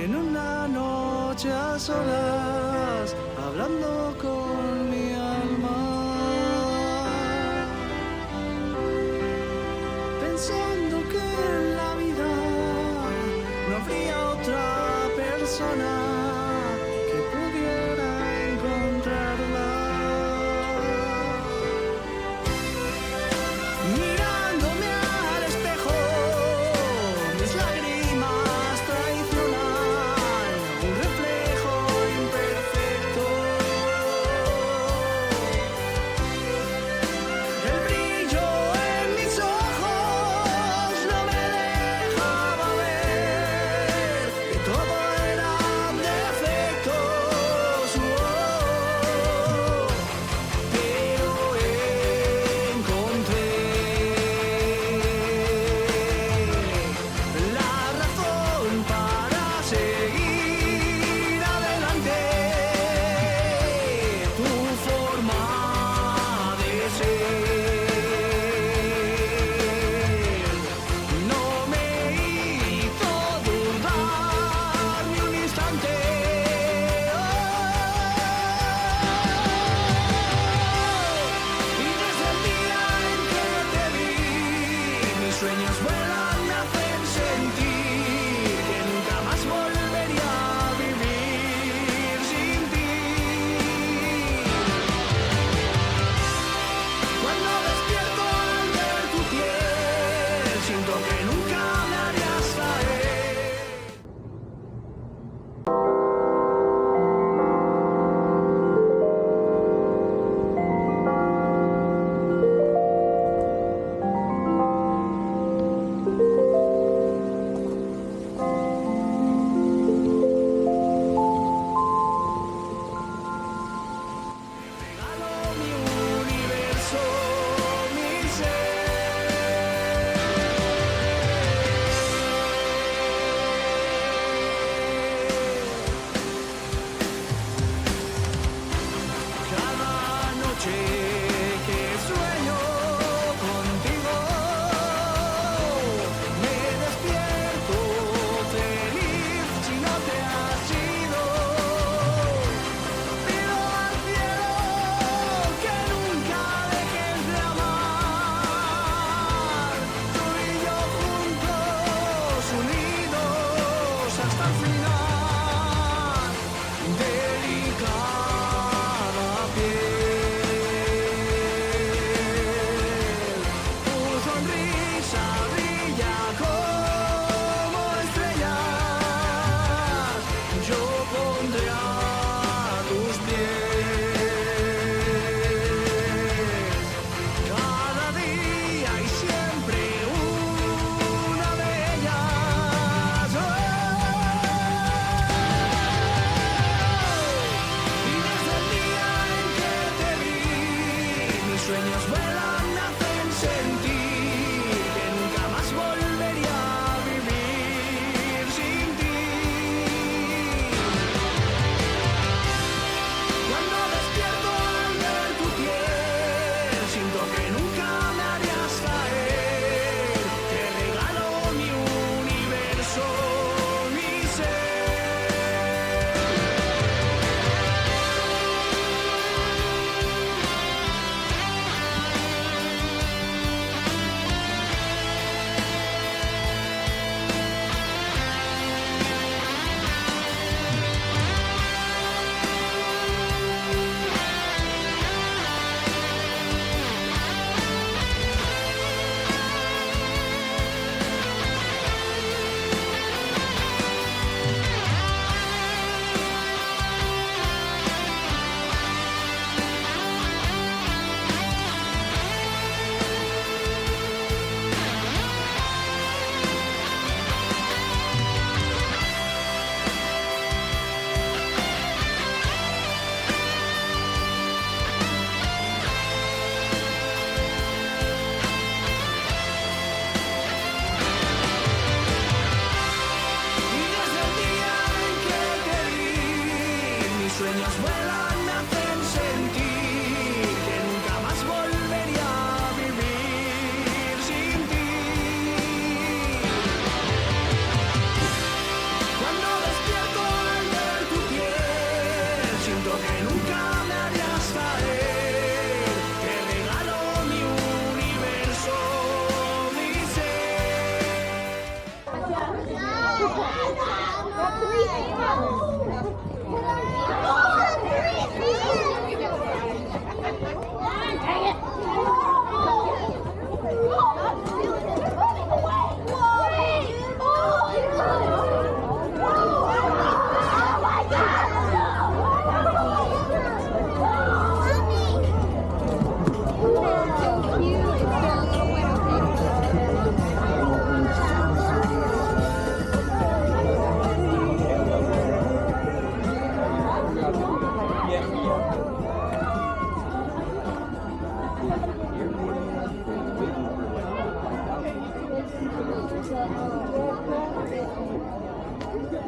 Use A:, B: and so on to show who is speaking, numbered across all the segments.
A: en una noche a solas, hablando con mi alma, pensando que en la vida no habría otra persona que pudiera encontrarla. Mirándome al espejo, mis lágrimas traicionan un reflejo imperfecto. El brillo en mis ojos no me dejaba ver que todo era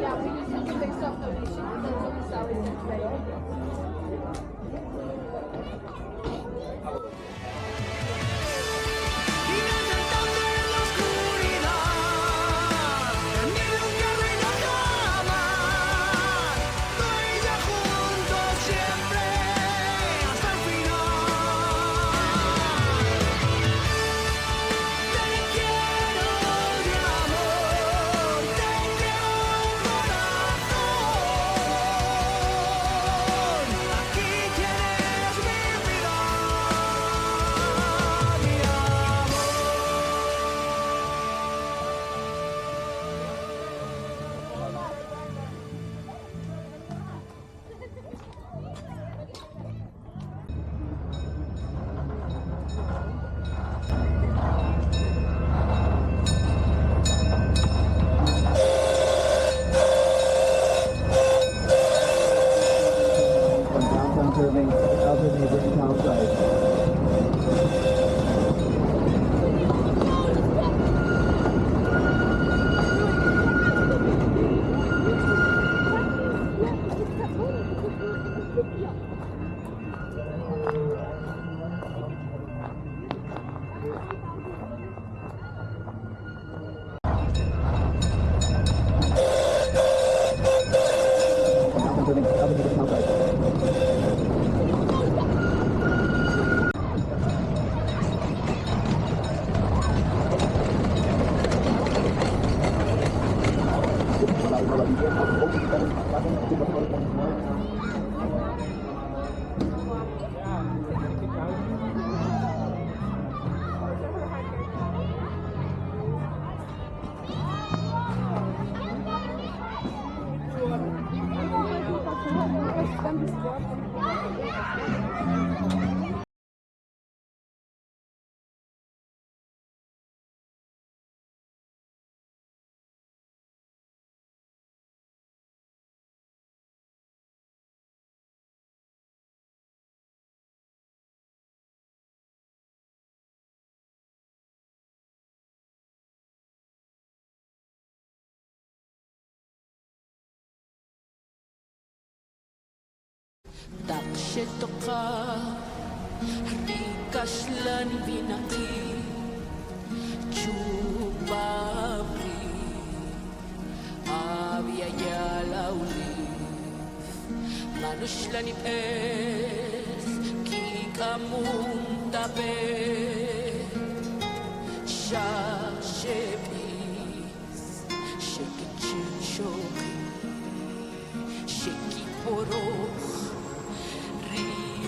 B: Yeah, we just took a big self donation. That's what we saw today.
A: Y cantando en la oscuridad, ni lugar ni la cama, tú y yo juntos siempre hasta el final. Te quiero de amor, te quiero corazón. Aquí tienes mi vida, mi amor.
C: From downtown Fairbanks out to neighboring town site. Downtown Fairbanks out to neighboring town site.
D: تقشتك هديك أشلان بنقي جوبابري أبيا يا لولي ما نشلني بس كي كمون تبي شاشبيس شكي تشوكي شكي بروخ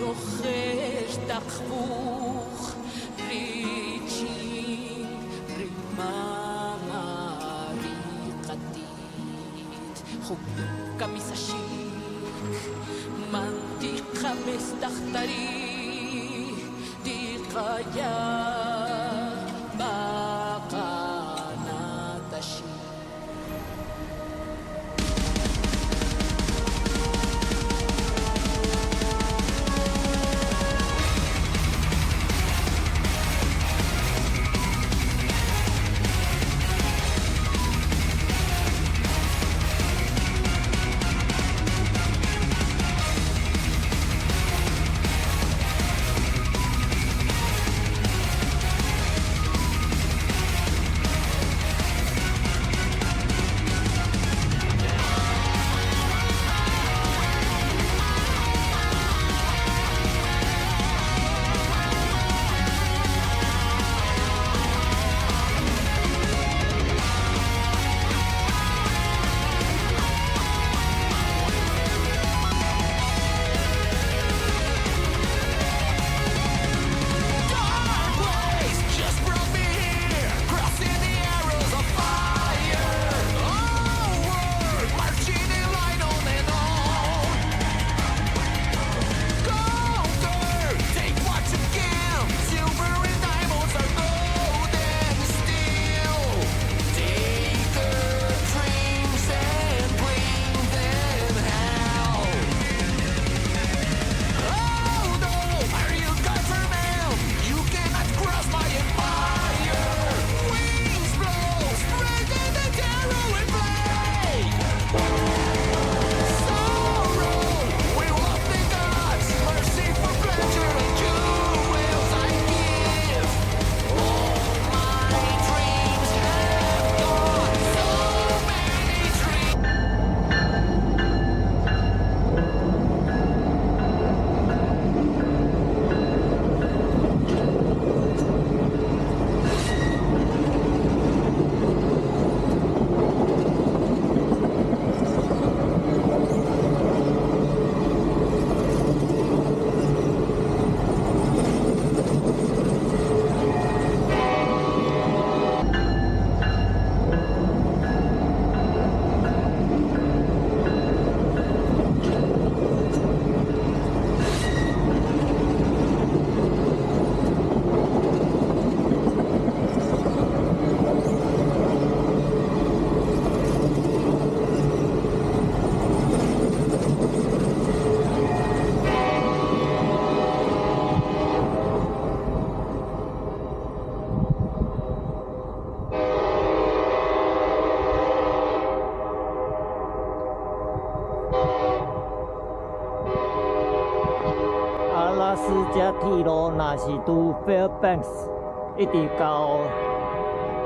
D: רוחש תחבוך ריצ'ין רימה ריחתית חובלו כמסשיק מנתיך מסתחתרי תחיה בקנת השיר
E: 斯加铁路若是từ Fairbanks 一直到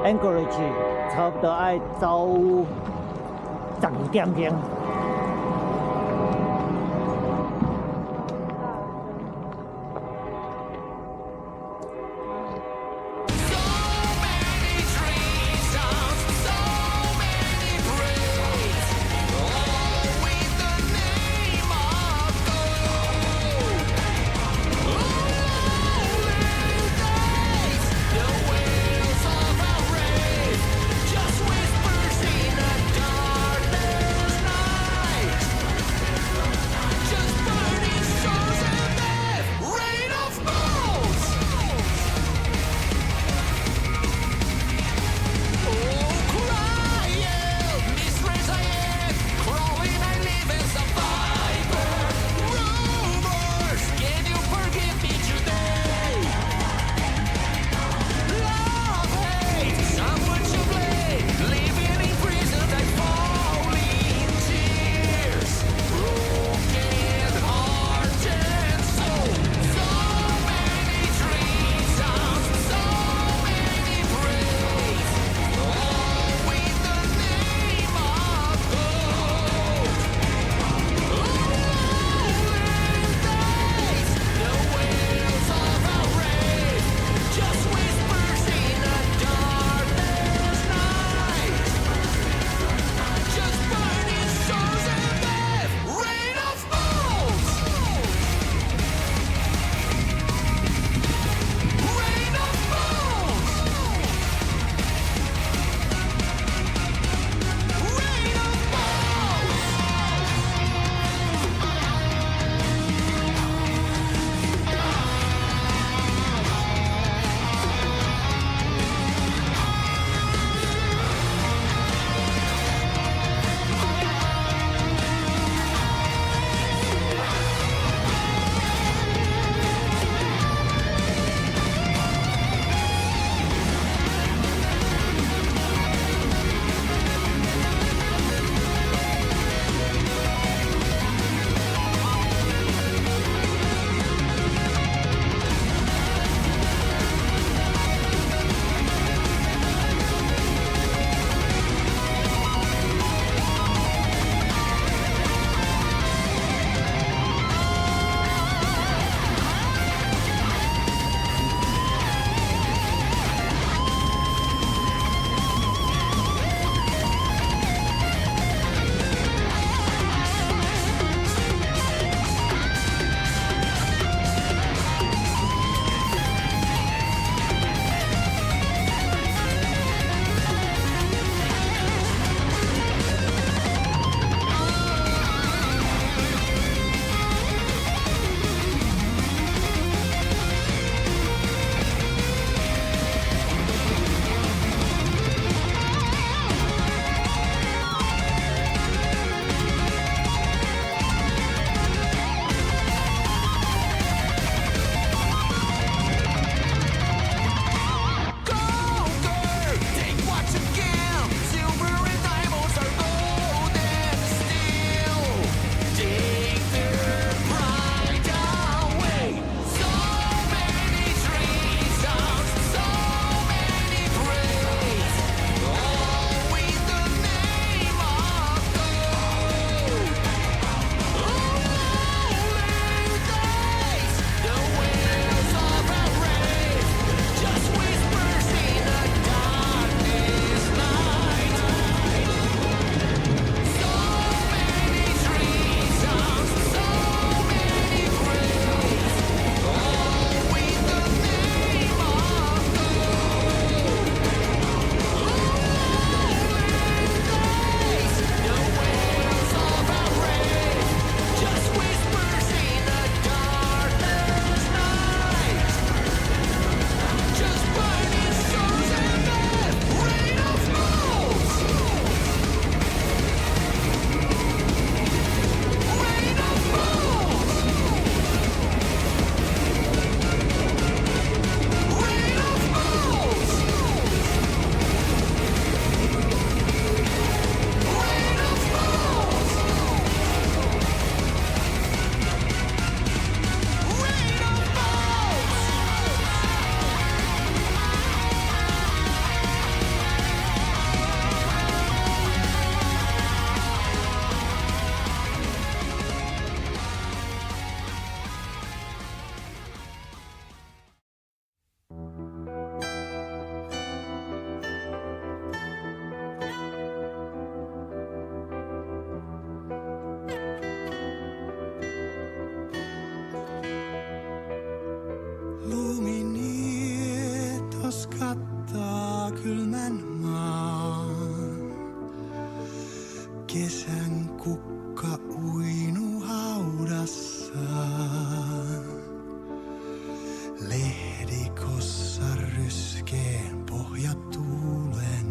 E: Anchorage， 差不多要走12点钟。
A: kukka uinu haudassaan. Lehdikossa ryskeen pohjatuulen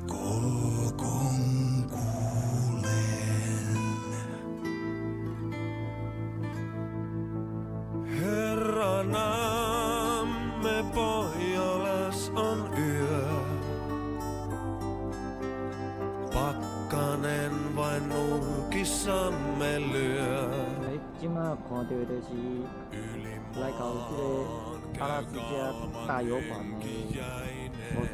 A: kokon kuulen. Herranamme Pohjolas on yö. Pakkanen vain nurkissamme lyö.
E: 即马看到就是来到这个阿拉斯加大油盘的所在，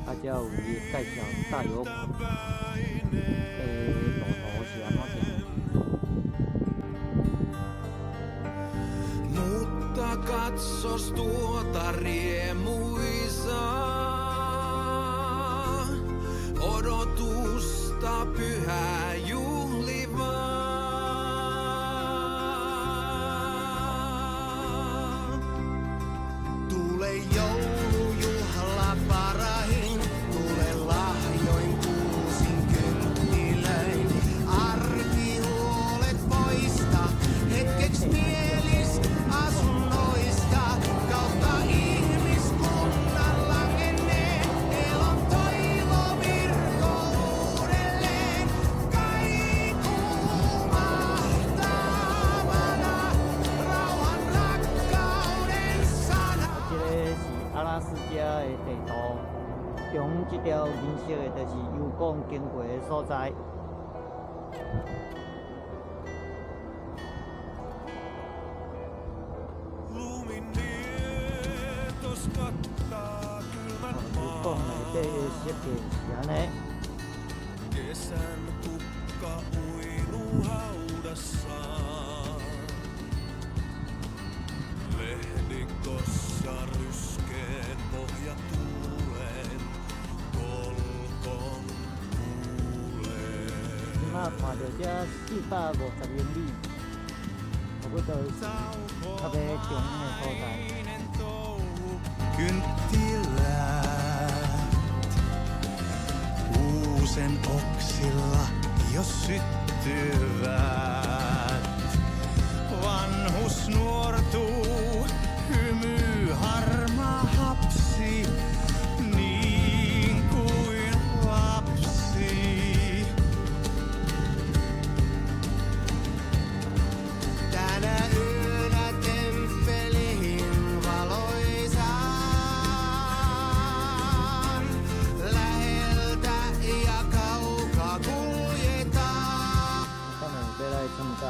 E: 啊，才有伊介绍大油盘的路途是安怎行。
A: Mutta katsos tuota riemuisaa, odotusta pyhää juhlivaa. Tule joulujuhla parahin, tule lahjoin kuusin kynttilöin. Arkihuolet poista, hetkeksi mielis asunnoista. Kautta ihmiskunnan langenneen, elon toivo virko uudelleen. Kaikuu mahtavana, rauhan rakkauden sana.
E: 这个是阿拉斯加的地图，中这条银色的就是油管经过的所在。
A: Luminietos kattaa kylmän
E: 油管内底的设计是安尼。
A: Kesän kukka uinu haudassaan. Lehdikossa ryskeen pohjatuulen kolkon kuulen.
E: 即马看到这450英里，差不多较个中的所在。
A: Kynttilät kuusen oksilla jo syttyvät. Vanhus nuortuu, hymy harmaa hapsi, niin kuin lapsi. Tänä yönä temppeliin valoisaan. Läheltä ja kaukaa kuljetaan.
E: 当然要来参加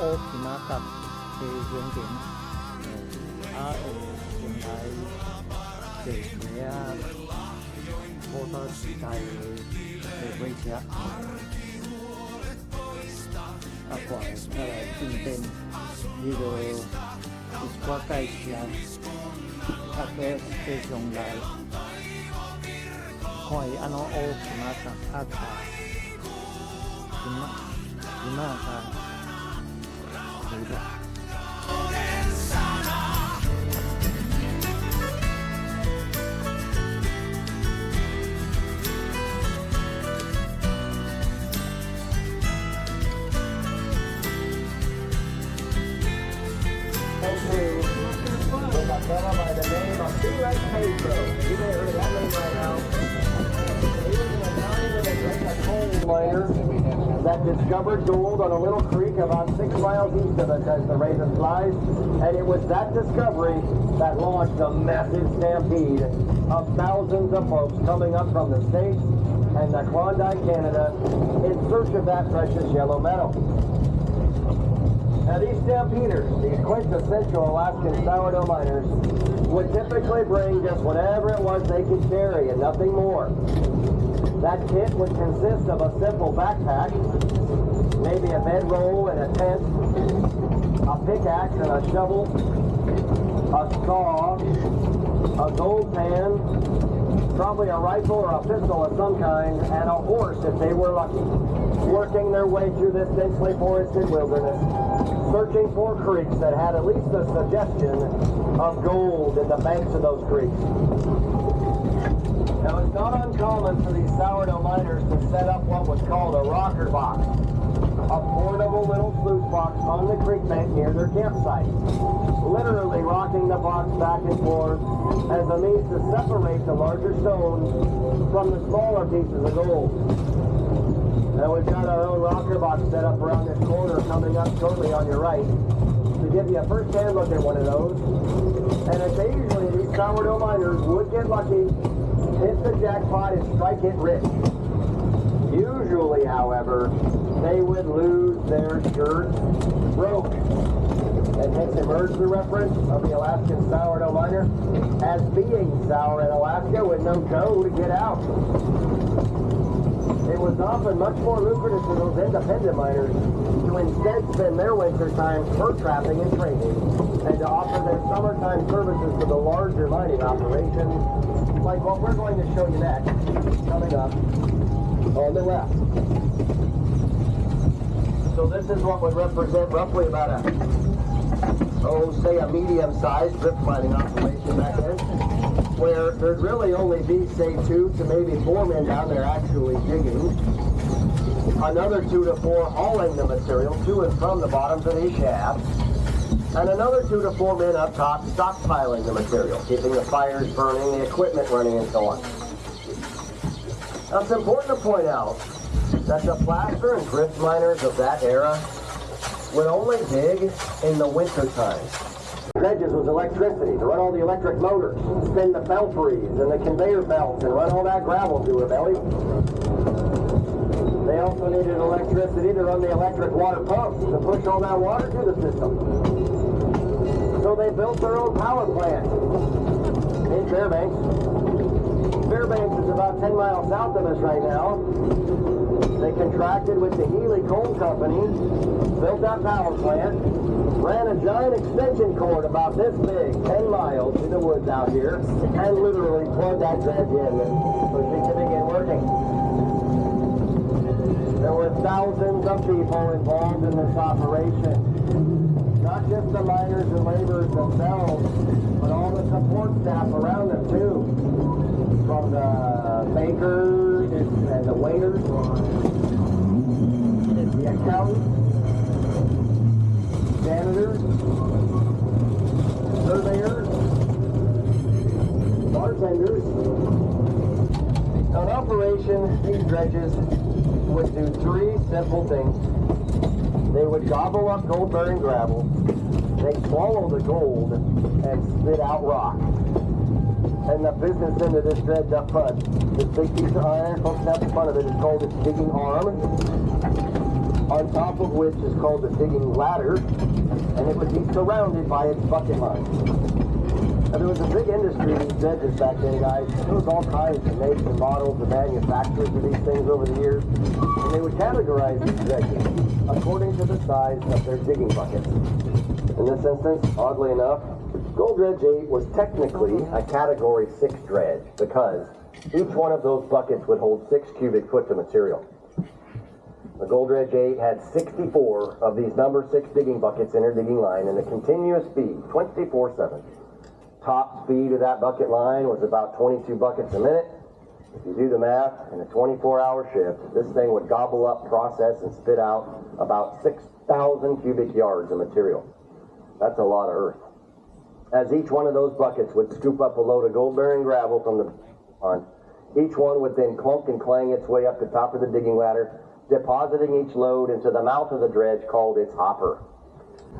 E: 乌皮马达的行程，啊，先来坐车啊，摩托时代的火车，啊，过来再来进店，你就有一寡介绍，啊，再上来看伊安怎乌皮马达啊查。 Gimana kan? Udah.
C: With a fella by the name of T-Rex Pedro. You may hear that name right now. He was an Italian immigrant, a coal miner that discovered gold on a little creek about 6 miles east of us as the Raven flies. And it was that discovery that launched a massive stampede of thousands of folks coming up from the States and the Klondike, Canada, in search of that precious yellow metal. Now these stampeders, these quintessential Alaskan sourdough miners, would typically bring just whatever it was they could carry and nothing more. That kit would consist of a simple backpack, maybe a bedroll and a tent, a pickaxe and a shovel, a saw, a gold pan, probably a rifle or a pistol of some kind, and a horse if they were lucky, working their way through this densely forested wilderness, searching for creeks that had at least a suggestion of gold in the banks of those creeks. Now, it's not uncommon for these sourdough miners to set up what was called a rocker box, a portable little sluice box on the creek bank near their campsite, literally rocking the box back and forth as a means to separate the larger stones from the smaller pieces of gold. Now, we've got our own rocker box set up around this corner coming up shortly on your right to give you a first-hand look at one of those. And occasionally, these sourdough miners would get lucky, hit the jackpot, and strike it rich. Usually, however, they would lose their shirt broke. And hence emerged the reference of the Alaskan sourdough miner as being sour in Alaska with no dough to get out. It was often much more lucrative for those independent miners to instead spend their winter time fur trapping and trading, and to offer their summertime services to the larger mining operations, like what we're going to show you next, coming up on the left. So this is what would represent roughly about say a medium-sized drift mining operation back then, where there'd really only be, say, 2 to maybe 4 men down there actually digging, another 2 to 4 hauling the material to and from the bottom of these shafts, and another 2 to 4 men up top stockpiling the material, keeping the fires burning, the equipment running, and so on. Now, it's important to point out that the placer and drift miners of that era would only dig in the winter time. Dredges was electricity to run all the electric motors, spin the belfries and the conveyor belts and run all that gravel to her belly. They also needed electricity to run the electric water pumps to push all that water through the system. So they built their own power plant in Fairbanks. Fairbanks is about 10 miles south of us right now. They contracted with the Healy Coal Company, built that power plant, ran a giant extension cord about this big, 10 miles in the woods out here, and literally plugged that dredge in so she could begin working. There were thousands of people involved in this operation. Not just the miners and laborers themselves, but all the support staff around them too. From the bakers and the waiters, the accountants, janitors, surveyors, bartenders. On operation, these dredges would do 3 simple things. They would gobble up gold-bearing gravel, they'd swallow the gold, and spit out rock. And the business end of this dredge up front, this big piece of iron hooks out the front of it is called its digging arm, on top of which is called the digging ladder, and it would be surrounded by its bucket line. Now, there was a big industry in these dredges back then, guys. There was all kinds of makes and models and manufacturers of these things over the years, and they would categorize these dredges according to the size of their digging buckets. In this instance, oddly enough, Gold Dredge 8 was technically a Category 6 dredge because each one of those buckets would hold 6 cubic foot of material. The Gold Dredge 8 had 64 of these number 6 digging buckets in her digging line and a continuous speed, 24/7. Top speed of that bucket line was about 22 buckets a minute. If you do the math, in a 24-hour shift, this thing would gobble up, process, and spit out about 6,000 cubic yards of material. That's a lot of earth. As each one of those buckets would scoop up a load of gold-bearing gravel from the pond, each one would then clunk and clang its way up the top of the digging ladder, depositing each load into the mouth of the dredge called its hopper.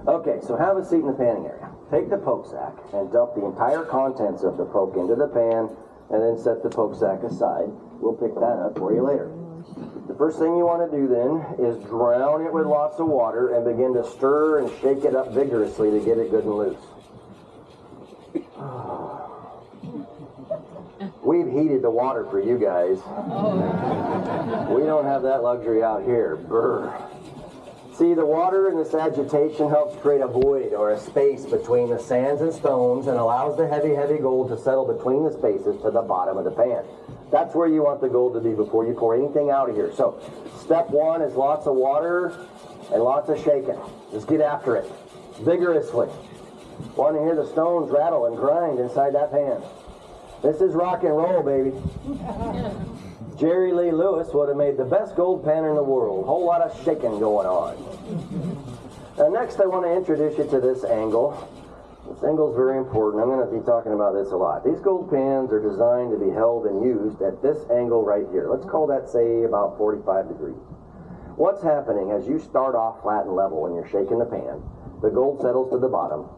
C: Okay, so have a seat in the panning area. Take the poke sack and dump the entire contents of the poke into the pan, and then set the poke sack aside. We'll pick that up for you later. The first thing you want to do then is drown it with lots of water and begin to stir and shake it up vigorously to get it good and loose. We've heated the water for you guys. We don't have that luxury out here. Brr. See, the water in this agitation helps create a void or a space between the sands and stones and allows the heavy, heavy gold to settle between the spaces to the bottom of the pan. That's where you want the gold to be before you pour anything out of here. So, step 1 is lots of water and lots of shaking. Just get after it vigorously. Want to hear the stones rattle and grind inside that pan. This is rock and roll, baby. Jerry Lee Lewis would have made the best gold pan in the world. Whole lot of shaking going on. Now next I want to introduce you to this angle. This angle is very important. I'm going to be talking about this a lot. These gold pans are designed to be held and used at this angle right here. Let's call that, say, about 45 degrees. What's happening as you start off flat and level when you're shaking the pan, the gold settles to the bottom.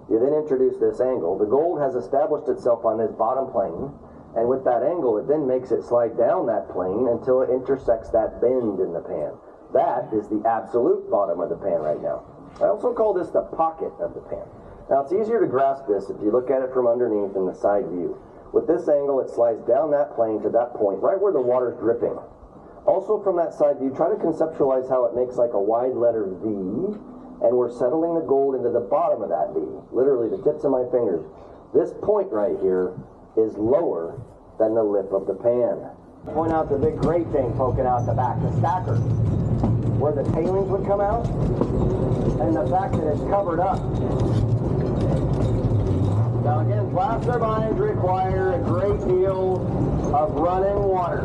C: You then introduce this angle. The gold has established itself on this bottom plane, and with that angle, it then makes it slide down that plane until it intersects that bend in the pan. That is the absolute bottom of the pan right now. I also call this the pocket of the pan. Now, it's easier to grasp this if you look at it from underneath in the side view. With this angle, it slides down that plane to that point, right where the water's dripping. Also, from that side view, try to conceptualize how it makes like a wide letter V, and we're settling the gold into the bottom of that V, literally the tips of my fingers. This point right here is lower than the lip of the pan. Point out the big gray thing poking out the back, the stacker, where the tailings would come out, and the fact that it's covered up. Now again, plaster mines require a great deal of running water.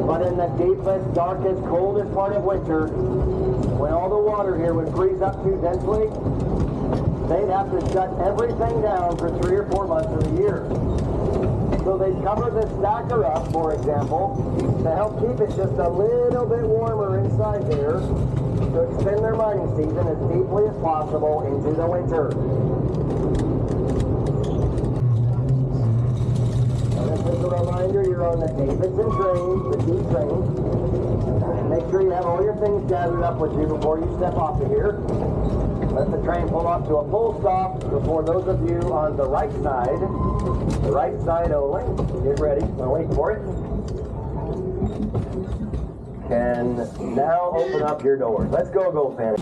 C: But in the deepest, darkest, coldest part of winter, when all the water here would freeze up too densely, they'd have to shut everything down for 3 or 4 months of the year. So they'd cover the stacker up, for example, to help keep it just a little bit warmer inside there, to extend their mining season as deeply as possible into the winter. Just a reminder, you're on the Davidson train, the D train. Make sure you have all your things gathered up with you before you step off of here. Let the train pull up to a full stop before those of you on the right side only, get ready, I'll wait for it, can now open up your doors. Let's go, Gold Pan.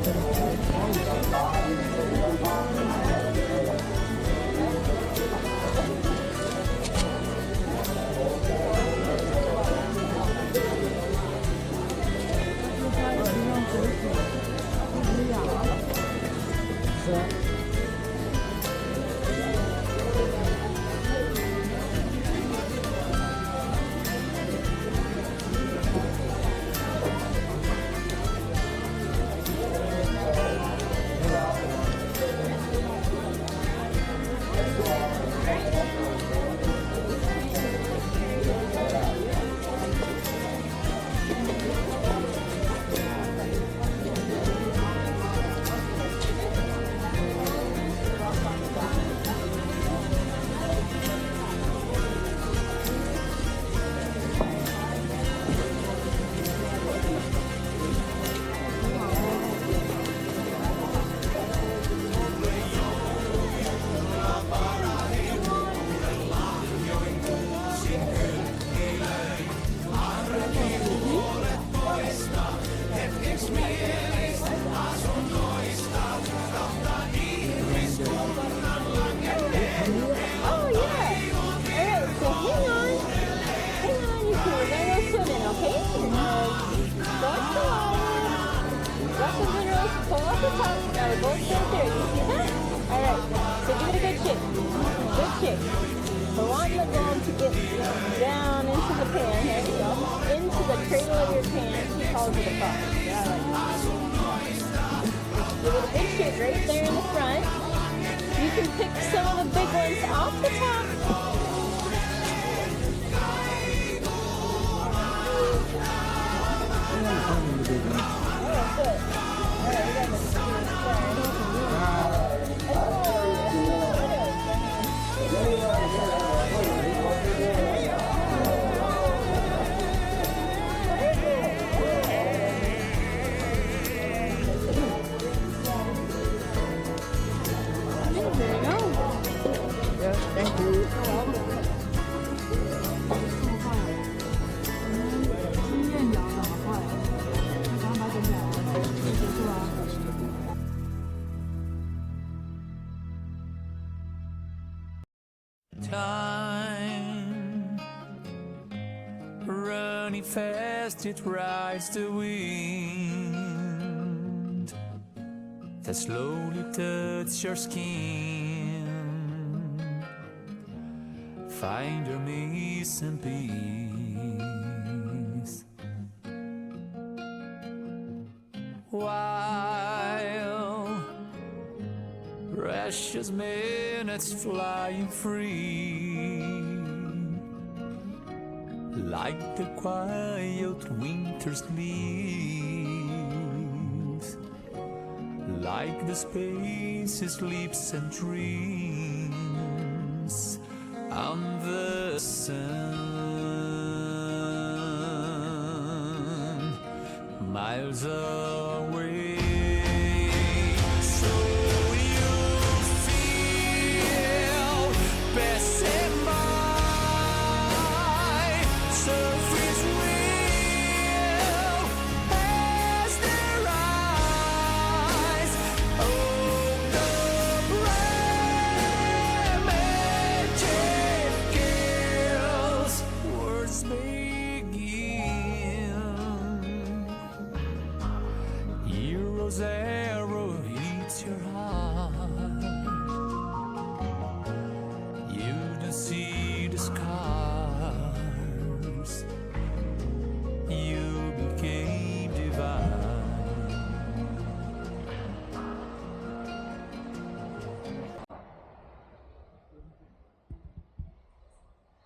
A: Time running fast, it rides the wind that slowly touches your skin.
F: find your missing piece. While precious minutes flying free, like the quiet winter's leaves, like the spaces, sleeps and dreams on the sun, miles away. So you feel passing by, surface real as their eyes. Oh, the bright magic kills, words begin. Hero's arrow hits your heart. You don't see the scars. You became divine.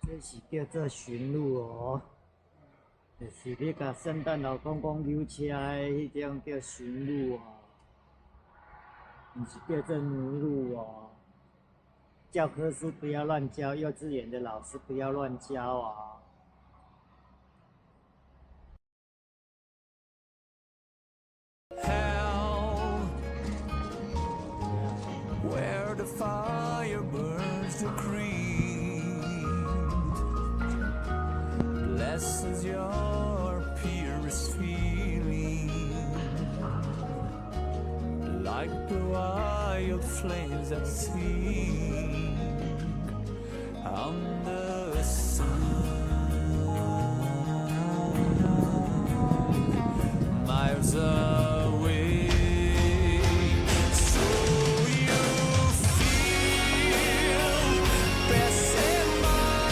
E: 这是叫做驯鹿哦，就是你甲圣诞老公公游车的迄种叫驯鹿哦，毋是叫做母鹿哦。教科书不要乱教，幼稚园的老师不要乱教啊。
F: Hell, where the fire burns the creed, blesses your purest feeling, like the wild flames that sing on the sun, miles away. So you feel passing by,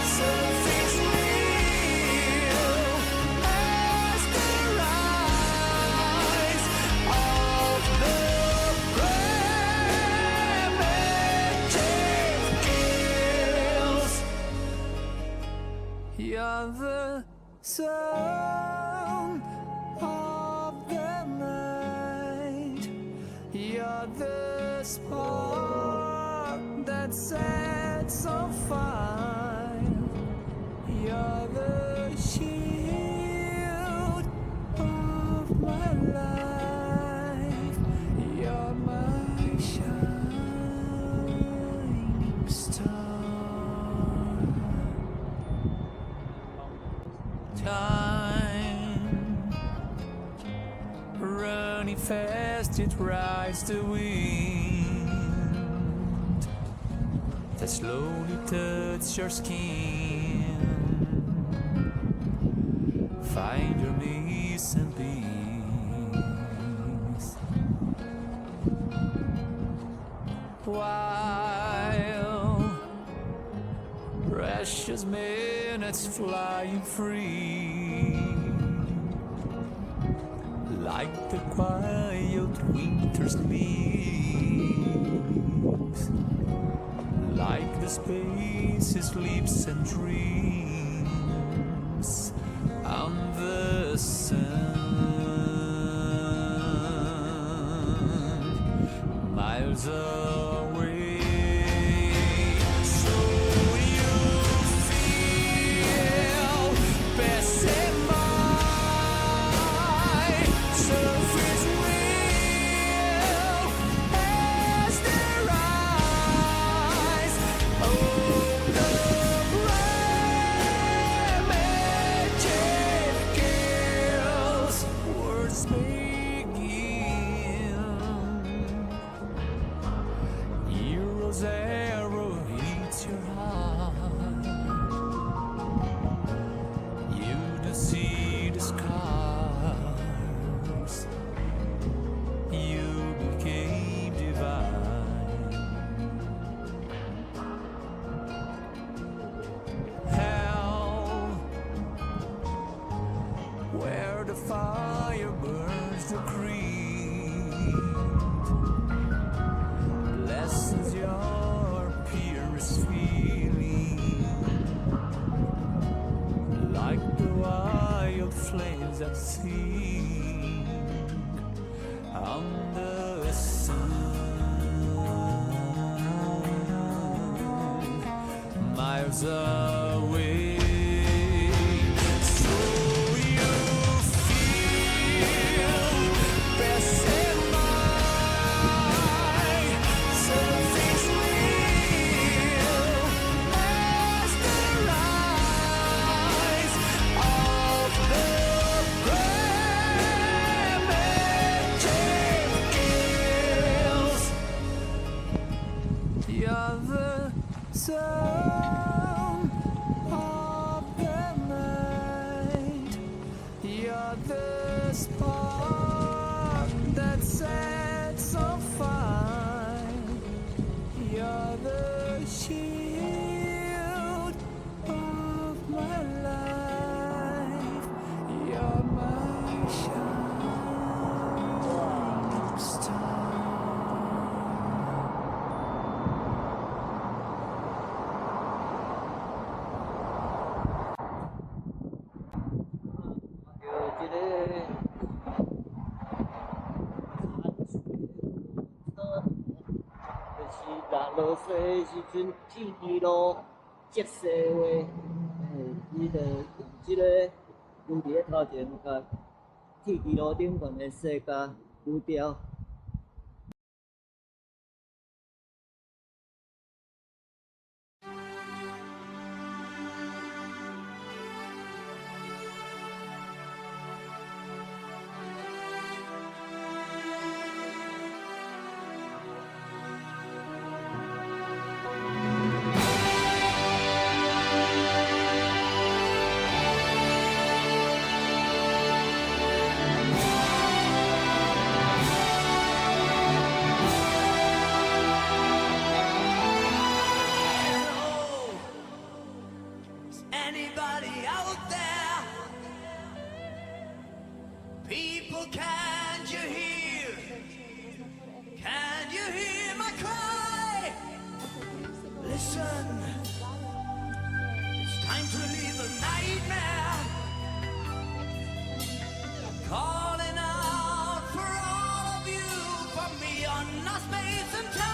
F: surface real as the rise of the bright magic kills. You're the sun of the night. You're the spark that sets on fire. You're the shield of my life. You're my shining star. Time running fast, it rides the wind that slowly touches your skin. Find your missing piece. While precious minutes flying free, like the quiet winter's leaves, like the spaces, sleeps and dreams on the sun, miles away. So you feel passing by, surface real as their eyes. Oh, the bright magic kills, words begin. Hero's arrow hits your heart. You don't see the scars. fire burns the creed. Blesses your purest feeling, like the wild flames that sing on the sun. Miles away. So you feel best in my something's real as the rise of the primitive gills. You're the sun of the night. You're the spark that sets on fire. You're the shield of my life. You're my shining star.
E: 就是落雪的时阵，天气路折雪话，你着用即个拄伫咧头前，甲天气路顶悬的雪甲拄掉。
A: Anybody out there? People, can you hear? Can you hear my cry? Listen, it's time to leave the nightmare. Calling out for all of you from beyond our space and time.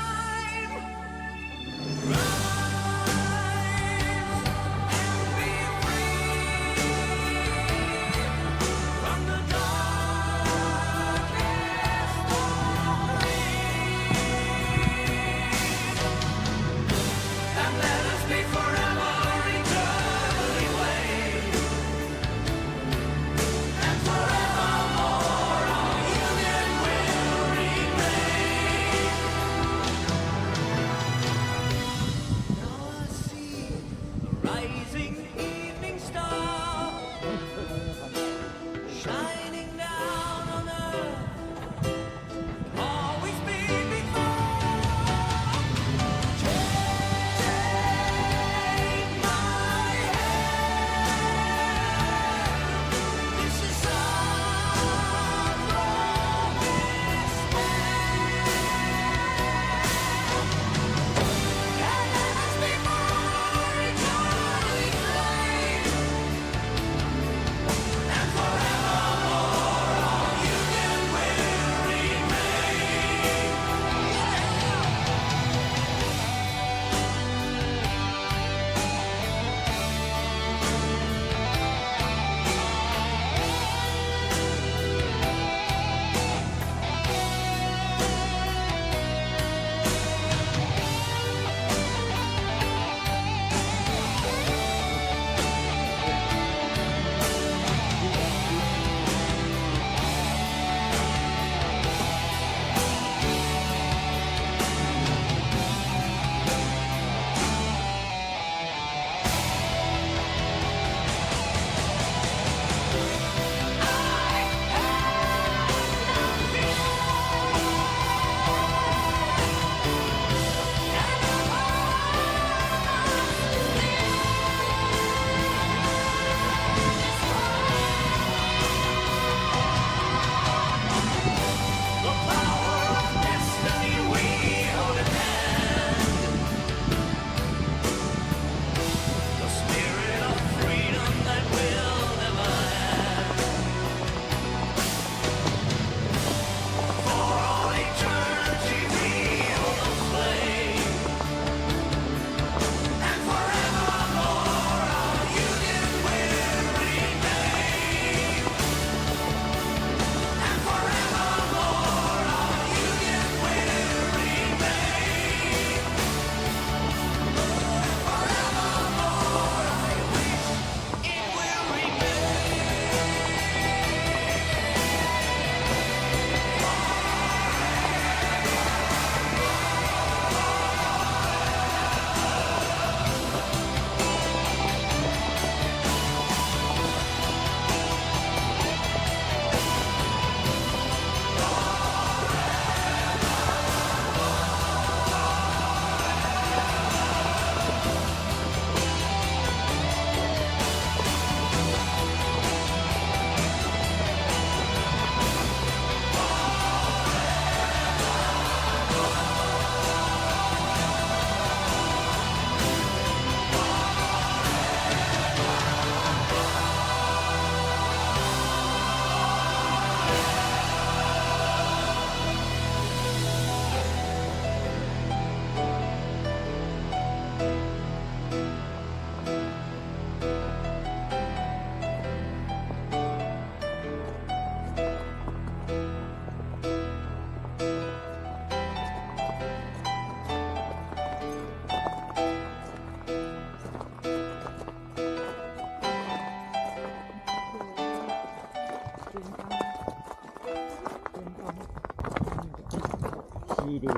E: 系列。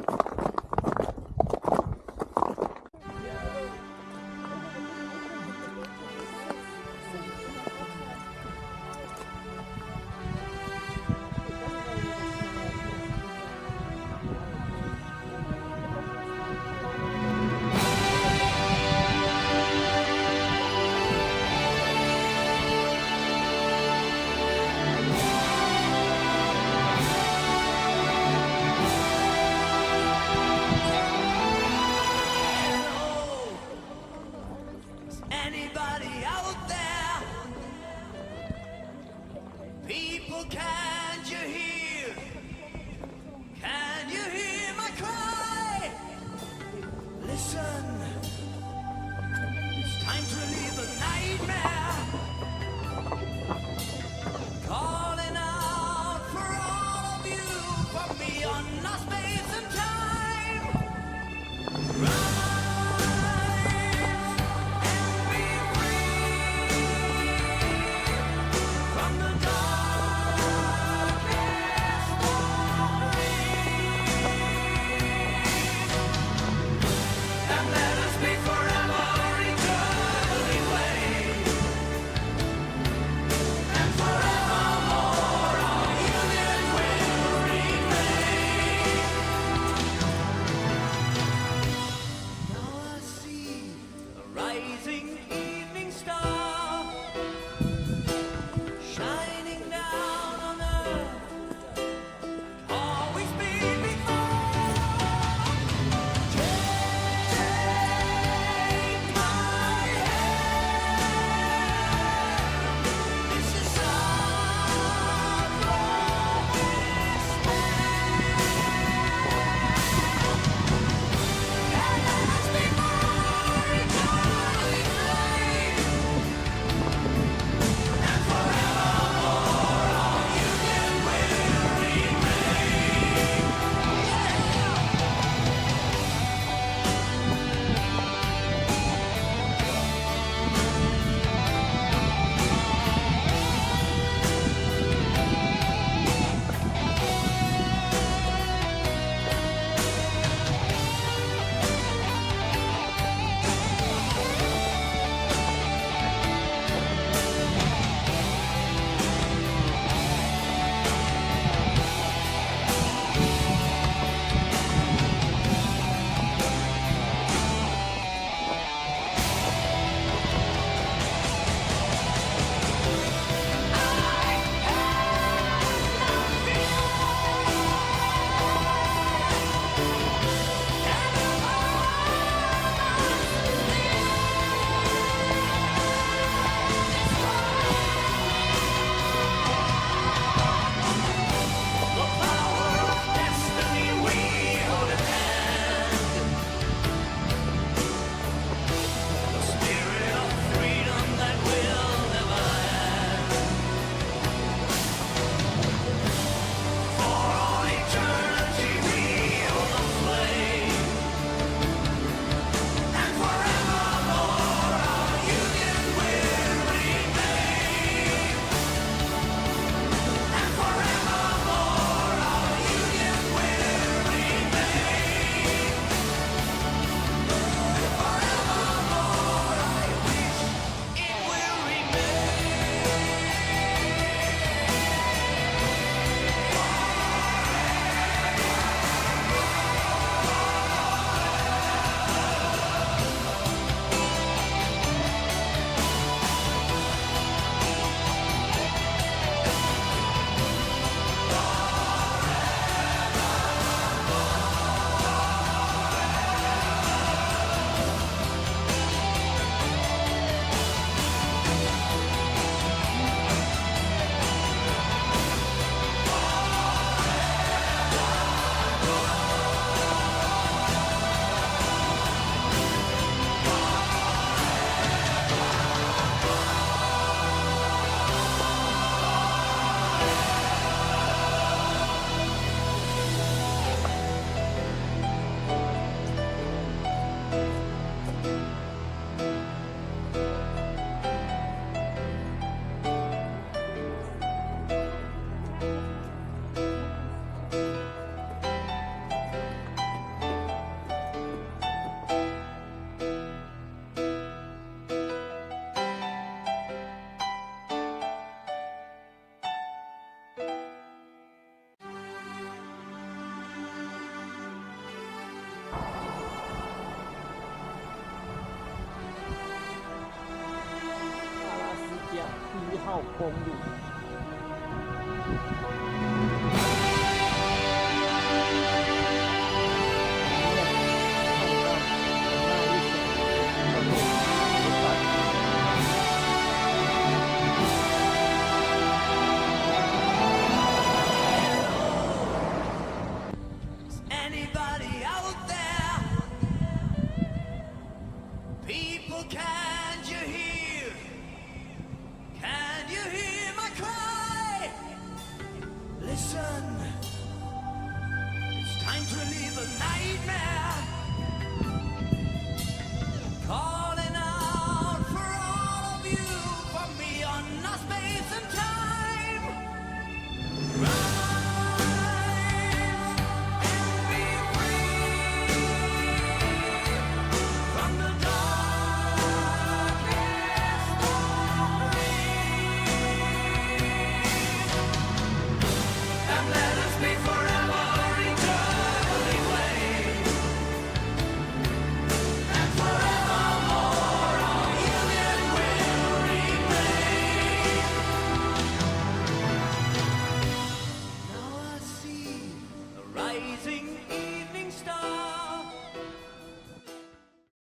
A: Anybody out there? People, can't you hear? Can you hear my cry? Listen, it's time to leave the nightmare. Calling out for all of you from beyond our space and time. From the darkness
E: 公路。
A: Anybody out there? People, can you hear? Can you hear my cry? Listen.